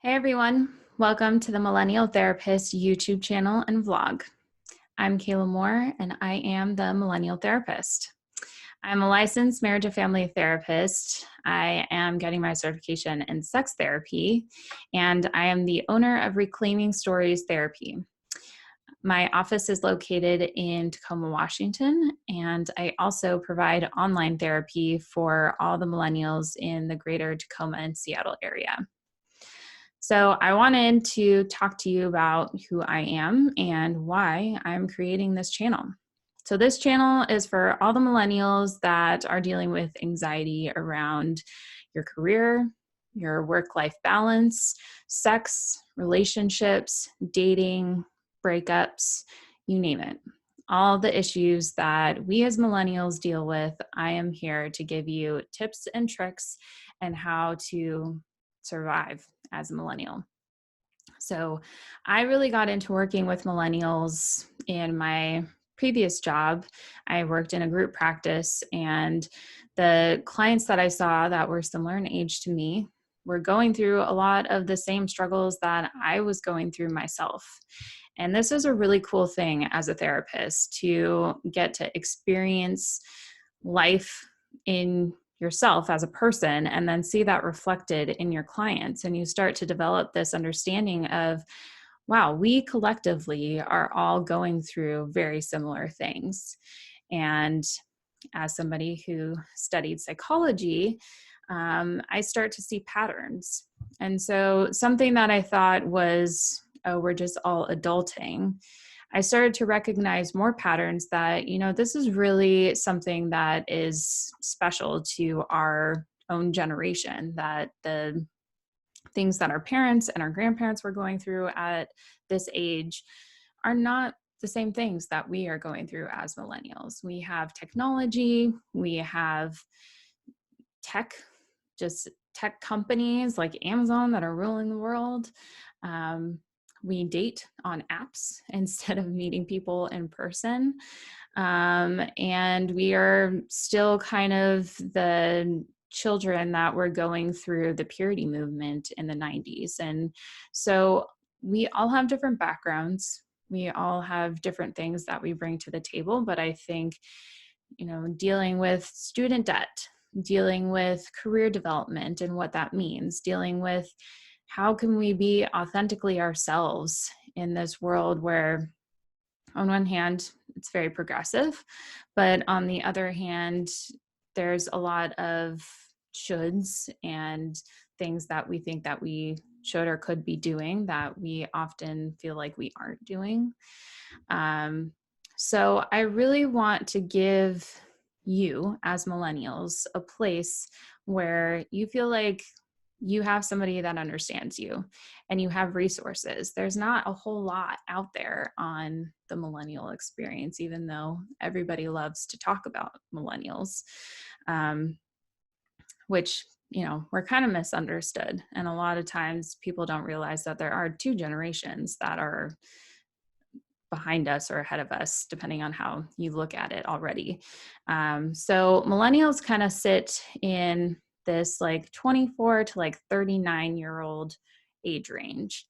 Hey everyone, welcome to the Millennial Therapist YouTube channel and vlog. I'm Kayla Moore and I am the Millennial Therapist. I'm a licensed marriage and family therapist. I am getting my certification in sex therapy, and I am the owner of Reclaiming Stories Therapy. My office is located in Tacoma, Washington, and I also provide online therapy for all the millennials in the greater Tacoma and Seattle area. So, I wanted to talk to you about who I am and why I'm creating this channel. So, this channel is for all the millennials that are dealing with anxiety around your career, your work life balance, sex, relationships, dating, breakups, you name it. All the issues that we as millennials deal with, I am here to give you tips and tricks and how to survive as a millennial. So I really got into working with millennials in my previous job. I worked in a group practice, and the clients that I saw that were similar in age to me were going through a lot of the same struggles that I was going through myself. And this is a really cool thing as a therapist, to get to experience life in yourself as a person and then see that reflected in your clients. And you start to develop this understanding of, wow, we collectively are all going through very similar things. And as somebody who studied psychology, I start to see patterns. And so something that I thought was, oh, we're just all adulting, I started to recognize more patterns that, this is really something that is special to our own generation, that the things that our parents and our grandparents were going through at this age are not the same things that we are going through as millennials. We have technology, we have tech, just tech companies like Amazon that are ruling the world. We date on apps instead of meeting people in person. And we are still kind of the children that were going through the purity movement in the 90s. And so we all have different backgrounds. We all have different things that we bring to the table. But I think, dealing with student debt, dealing with career development and what that means, dealing with how can we be authentically ourselves in this world where, on one hand, it's very progressive, but on the other hand, there's a lot of shoulds and things that we think that we should or could be doing that we often feel like we aren't doing. So I really want to give you as millennials a place where you feel like you have somebody that understands you and you have resources. There's not a whole lot out there on the millennial experience, even though everybody loves to talk about millennials, which, we're kind of misunderstood. And a lot of times people don't realize that there are two generations that are behind us or ahead of us, depending on how you look at it already. So millennials kind of sit in this like 24 to like 39-year-old age range.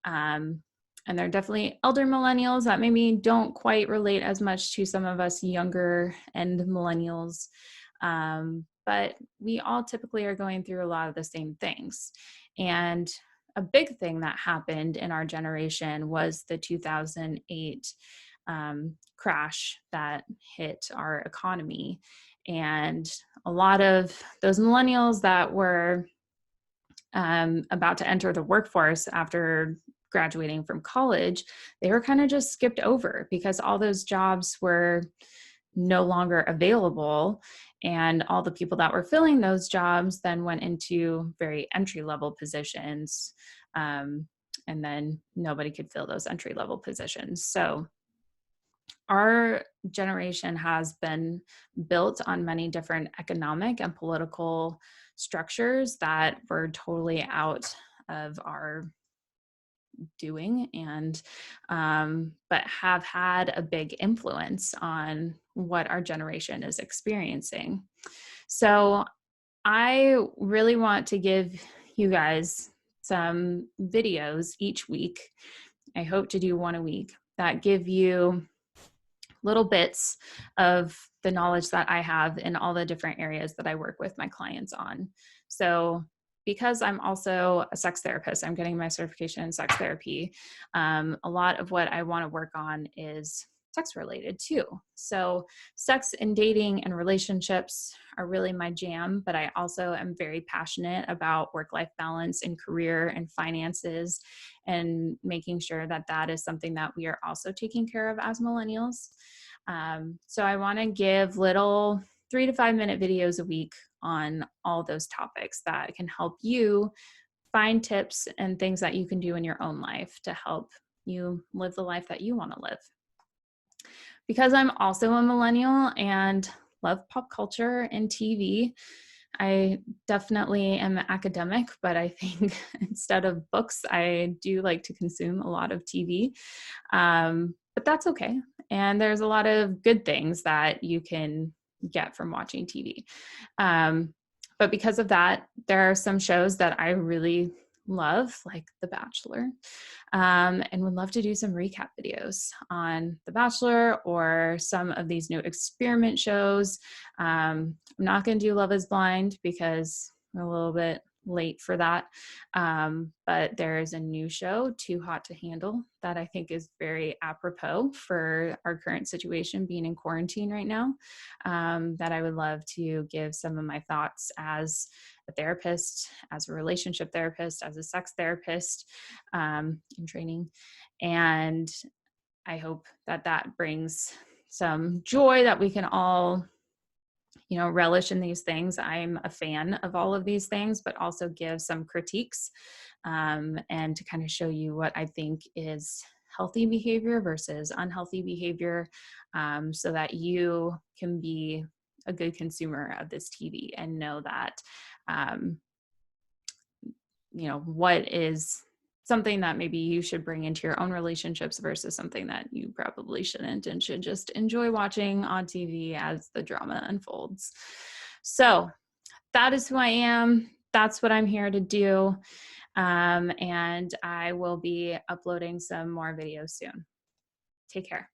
And they're definitely elder millennials that maybe don't quite relate as much to some of us younger end millennials. But we all typically are going through a lot of the same things. And a big thing that happened in our generation was the 2008 crash that hit our economy. And a lot of those millennials that were about to enter the workforce after graduating from college, they were kind of just skipped over because all those jobs were no longer available. And all the people that were filling those jobs then went into very entry-level positions. And then nobody could fill those entry-level positions. So our generation has been built on many different economic and political structures that were totally out of our doing, and but have had a big influence on what our generation is experiencing. So I really want to give you guys some videos each week. I hope to do one a week that give you little bits of the knowledge that I have in all the different areas that I work with my clients on. So because I'm also a sex therapist, I'm getting my certification in sex therapy. A lot of what I want to work on is sex related too. So sex and dating and relationships are really my jam, but I also am very passionate about work-life balance and career and finances, and making sure that that is something that we are also taking care of as millennials. So I want to give little 3 to 5 minute videos a week on all those topics that can help you find tips and things that you can do in your own life to help you live the life that you want to live. Because I'm also a millennial and love pop culture and TV, I definitely am academic, but I think instead of books, I do like to consume a lot of TV. But that's okay. And there's a lot of good things that you can get from watching TV. But because of that, there are some shows that I really love, like The Bachelor, and would love to do some recap videos on The Bachelor or some of these new experiment shows. I'm not going to do Love is Blind because we're a little bit late for that. But there is a new show, Too Hot to Handle, that I think is very apropos for our current situation being in quarantine right now, that I would love to give some of my thoughts as a therapist, as a relationship therapist, as a sex therapist in training. And I hope that that brings some joy, that we can all relish in these things. I'm a fan of all of these things, but also give some critiques, and to kind of show you what I think is healthy behavior versus unhealthy behavior, so that you can be a good consumer of this TV and know that, what is something that maybe you should bring into your own relationships versus something that you probably shouldn't and should just enjoy watching on TV as the drama unfolds. So that is who I am. That's what I'm here to do. And I will be uploading some more videos soon. Take care.